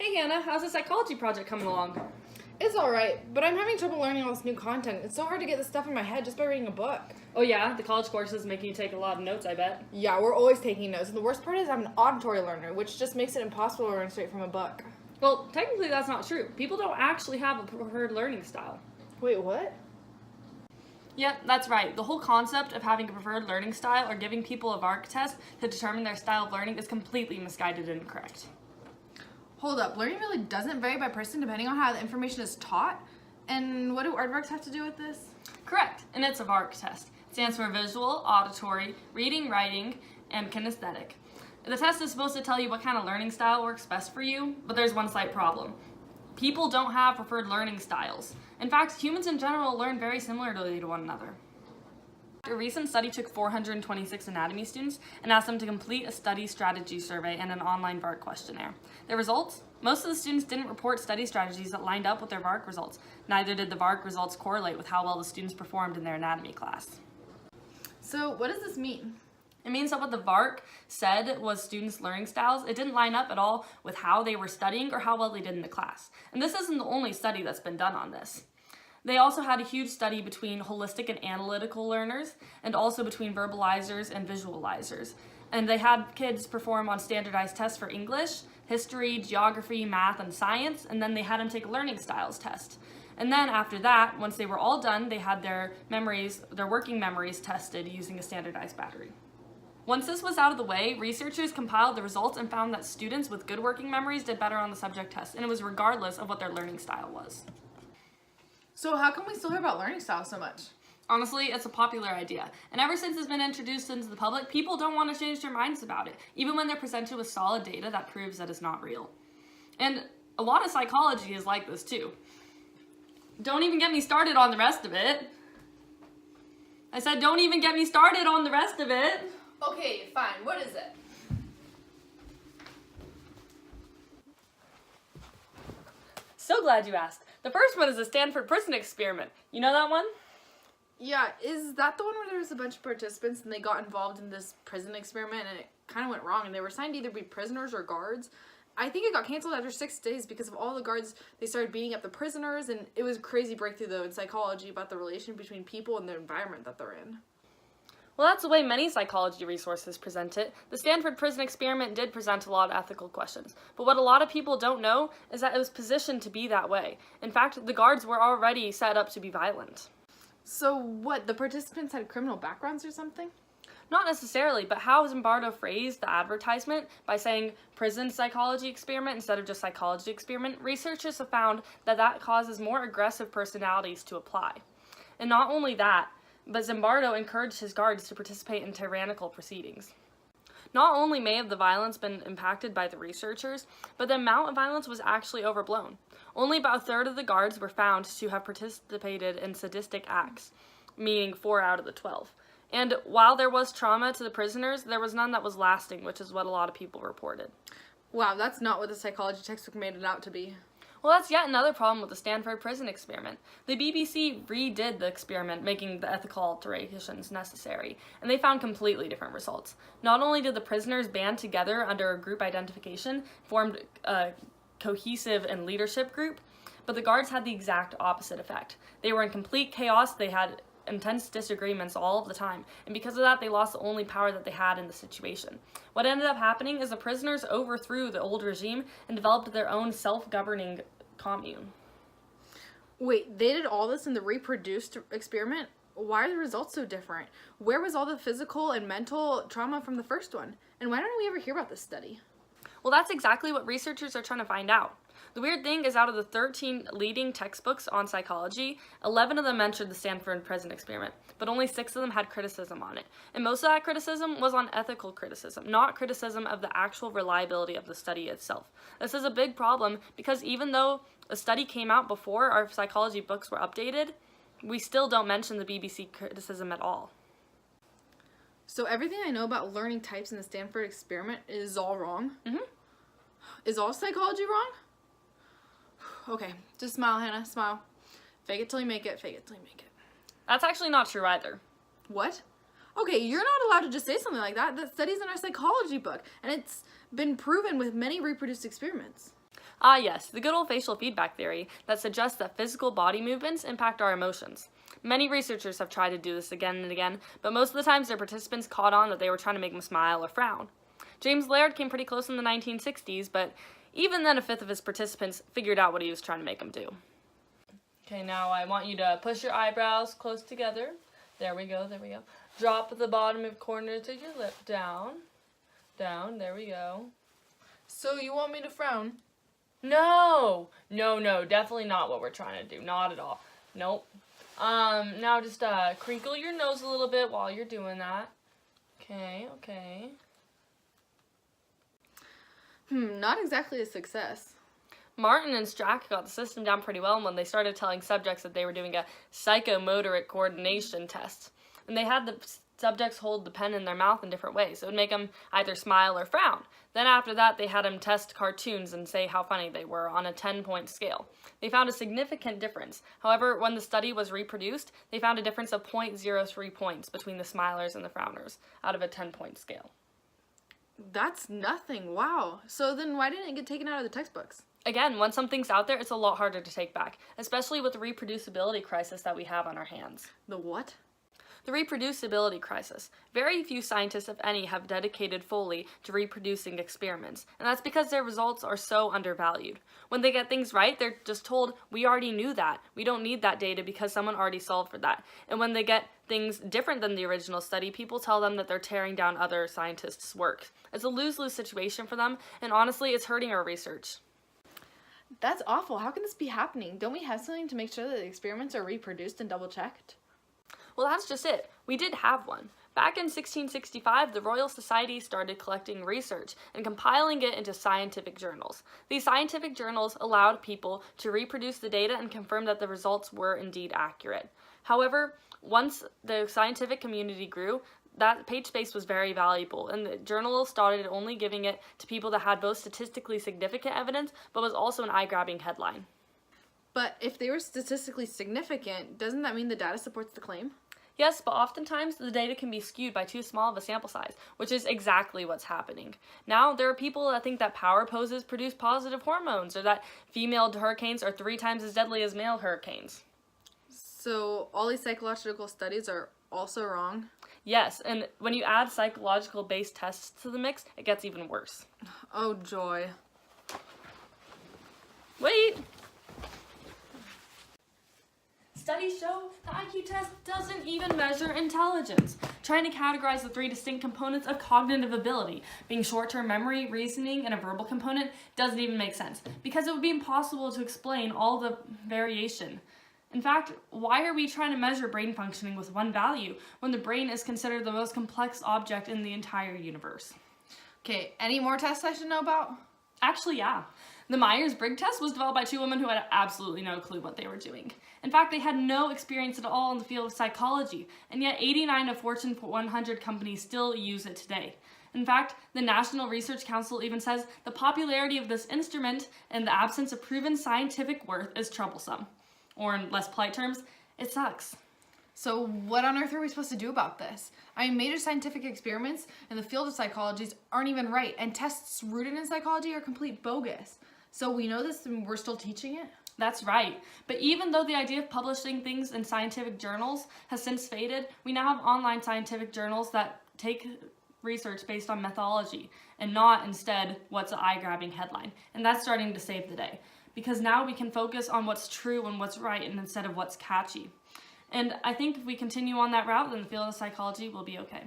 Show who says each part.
Speaker 1: Hey Hannah, how's the psychology project coming along?
Speaker 2: It's alright, but I'm having trouble learning all this new content. It's so hard to get this stuff in my head just by reading a book.
Speaker 1: Oh yeah, the college courses making you take a lot of notes, I bet.
Speaker 2: Yeah, we're always taking notes, and the worst part is I'm an auditory learner, which just makes it impossible to learn straight from a book.
Speaker 1: Well, technically that's not true. People don't actually have a preferred learning style.
Speaker 2: Wait, what?
Speaker 1: Yep, that's right. The whole concept of having a preferred learning style or giving people a VARK test to determine their style of learning is completely misguided and incorrect.
Speaker 2: Hold up, learning really doesn't vary by person depending on how the information is taught? And what do aardvarks have to do with this?
Speaker 1: Correct, and it's a VARK test. It stands for visual, auditory, reading, writing, and kinesthetic. The test is supposed to tell you what kind of learning style works best for you, but there's one slight problem. People don't have preferred learning styles. In fact, humans in general learn very similarly to one another. A recent study took 426 anatomy students and asked them to complete a study strategy survey and an online VARK questionnaire. Their results? Most of the students didn't report study strategies that lined up with their VARK results. Neither did the VARK results correlate with how well the students performed in their anatomy class.
Speaker 2: So, what does this mean?
Speaker 1: It means that what the VARK said was students' learning styles, it didn't line up at all with how they were studying or how well they did in the class. And this isn't the only study that's been done on this. They also had a huge study between holistic and analytical learners, and also between verbalizers and visualizers. And they had kids perform on standardized tests for English, history, geography, math, and science, and then they had them take a learning styles test. And then after that, once they were all done, they had their working memories tested using a standardized battery. Once this was out of the way, researchers compiled the results and found that students with good working memories did better on the subject test, and it was regardless of what their learning style was.
Speaker 2: So how come we still hear about learning styles so much?
Speaker 1: Honestly, it's a popular idea, and ever since it's been introduced into the public, people don't want to change their minds about it, even when they're presented with solid data that proves that it's not real. And a lot of psychology is like this too. Don't even get me started on the rest of it. I said don't even get me started on the rest of it.
Speaker 2: Okay, fine. What is it?
Speaker 1: So glad you asked. The first one is the Stanford Prison Experiment. You know that one?
Speaker 2: Yeah, is that the one where there was a bunch of participants and they got involved in this prison experiment and it kind of went wrong and they were assigned to either be prisoners or guards? I think it got canceled after 6 days because of all the guards. They started beating up the prisoners, and it was a crazy breakthrough though in psychology about the relation between people and the environment that they're in.
Speaker 1: Well, that's the way many psychology resources present it. The Stanford Prison Experiment did present a lot of ethical questions, but what a lot of people don't know is that it was positioned to be that way. In fact, the guards were already set up to be violent.
Speaker 2: So what, the participants had criminal backgrounds or something?
Speaker 1: Not necessarily, but how Zimbardo phrased the advertisement by saying prison psychology experiment instead of just psychology experiment, researchers have found that that causes more aggressive personalities to apply. And not only that, but Zimbardo encouraged his guards to participate in tyrannical proceedings. Not only may have the violence been impacted by the researchers, but the amount of violence was actually overblown. Only about a third of the guards were found to have participated in sadistic acts, meaning 4 out of the 12. And while there was trauma to the prisoners, there was none that was lasting, which is what a lot of people reported.
Speaker 2: Wow, that's not what the psychology textbook made it out to be.
Speaker 1: Well, that's yet another problem with the Stanford Prison Experiment. The BBC redid the experiment, making the ethical alterations necessary, and they found completely different results. Not only did the prisoners band together under a group identification, formed a cohesive and leadership group, but the guards had the exact opposite effect. They were in complete chaos, they had intense disagreements all of the time, and because of that, they lost the only power that they had in the situation. What ended up happening is the prisoners overthrew the old regime and developed their own self-governing commune.
Speaker 2: Wait, they did all this in the reproduced experiment? Why are the results so different? Where was all the physical and mental trauma from the first one? And why don't we ever hear about this study?
Speaker 1: Well, that's exactly what researchers are trying to find out. The weird thing is out of the 13 leading textbooks on psychology, 11 of them mentioned the Stanford Prison Experiment, but only 6 of them had criticism on it. And most of that criticism was on ethical criticism, not criticism of the actual reliability of the study itself. This is a big problem because even though a study came out before our psychology books were updated, we still don't mention the BBC criticism at all.
Speaker 2: So everything I know about learning types in the Stanford experiment is all wrong?
Speaker 1: Mm-hmm.
Speaker 2: Is all psychology wrong? Okay, just smile, Hannah, smile. Fake it till you make it, fake it till you make it.
Speaker 1: That's actually not true either.
Speaker 2: What? Okay, you're not allowed to just say something like that. That study's in our psychology book, and it's been proven with many reproduced experiments.
Speaker 1: Ah yes, the good old facial feedback theory that suggests that physical body movements impact our emotions. Many researchers have tried to do this again and again, but most of the times their participants caught on that they were trying to make them smile or frown. James Laird came pretty close in the 1960s, but even then a fifth of his participants figured out what he was trying to make them do. Okay, now I want you to push your eyebrows close together. There we go, there we go. Drop the bottom of corners of your lip down. Down, there we go.
Speaker 2: So you want me to frown?
Speaker 1: No, definitely not what we're trying to do. Not at all. Nope. Now just crinkle your nose a little bit while you're doing that. Okay.
Speaker 2: Not exactly a success.
Speaker 1: Martin and Strack got the system down pretty well when they started telling subjects that they were doing a psychomotoric coordination test. And they had the subjects hold the pen in their mouth in different ways. It would make them either smile or frown. Then after that, they had them test cartoons and say how funny they were on a 10-point scale. They found a significant difference. However, when the study was reproduced, they found a difference of 0.03 points between the smilers and the frowners out of a 10-point scale.
Speaker 2: That's nothing. Wow. So then why didn't it get taken out of the textbooks?
Speaker 1: Again, once something's out there, it's a lot harder to take back, especially with the reproducibility crisis that we have on our hands.
Speaker 2: The what?
Speaker 1: The reproducibility crisis. Very few scientists, if any, have dedicated fully to reproducing experiments, and that's because their results are so undervalued. When they get things right, they're just told, we already knew that. We don't need that data because someone already solved for that. And when they get things different than the original study, people tell them that they're tearing down other scientists' work. It's a lose-lose situation for them, and honestly, it's hurting our research.
Speaker 2: That's awful. How can this be happening? Don't we have something to make sure that the experiments are reproduced and double-checked?
Speaker 1: Well, that's just it. We did have one. Back in 1665, the Royal Society started collecting research and compiling it into scientific journals. These scientific journals allowed people to reproduce the data and confirm that the results were indeed accurate. However, once the scientific community grew, that page space was very valuable, and the journal started only giving it to people that had both statistically significant evidence, but was also an eye-grabbing headline.
Speaker 2: But if they were statistically significant, doesn't that mean the data supports the claim?
Speaker 1: Yes, but oftentimes the data can be skewed by too small of a sample size, which is exactly what's happening. Now, there are people that think that power poses produce positive hormones, or that female hurricanes are 3 times as deadly as male hurricanes.
Speaker 2: So all these psychological studies are also wrong?
Speaker 1: Yes, and when you add psychological-based tests to the mix, it gets even worse.
Speaker 2: Oh, joy.
Speaker 1: Wait! Studies show the IQ test doesn't even measure intelligence. Trying to categorize the 3 distinct components of cognitive ability, being short-term memory, reasoning, and a verbal component, doesn't even make sense, because it would be impossible to explain all the variation. In fact, why are we trying to measure brain functioning with one value when the brain is considered the most complex object in the entire universe?
Speaker 2: Okay, any more tests I should know about?
Speaker 1: Actually, yeah. The Myers-Briggs test was developed by 2 women who had absolutely no clue what they were doing. In fact, they had no experience at all in the field of psychology, and yet 89 of Fortune 100 companies still use it today. In fact, the National Research Council even says the popularity of this instrument and the absence of proven scientific worth is troublesome. Or in less polite terms, it sucks.
Speaker 2: So what on earth are we supposed to do about this? I mean, major scientific experiments in the field of psychology aren't even right, and tests rooted in psychology are complete bogus. So we know this and we're still teaching it?
Speaker 1: That's right. But even though the idea of publishing things in scientific journals has since faded, we now have online scientific journals that take research based on methodology and not instead what's an eye-grabbing headline. And that's starting to save the day, because now we can focus on what's true and what's right and instead of what's catchy. And I think if we continue on that route, then the field of psychology will be okay.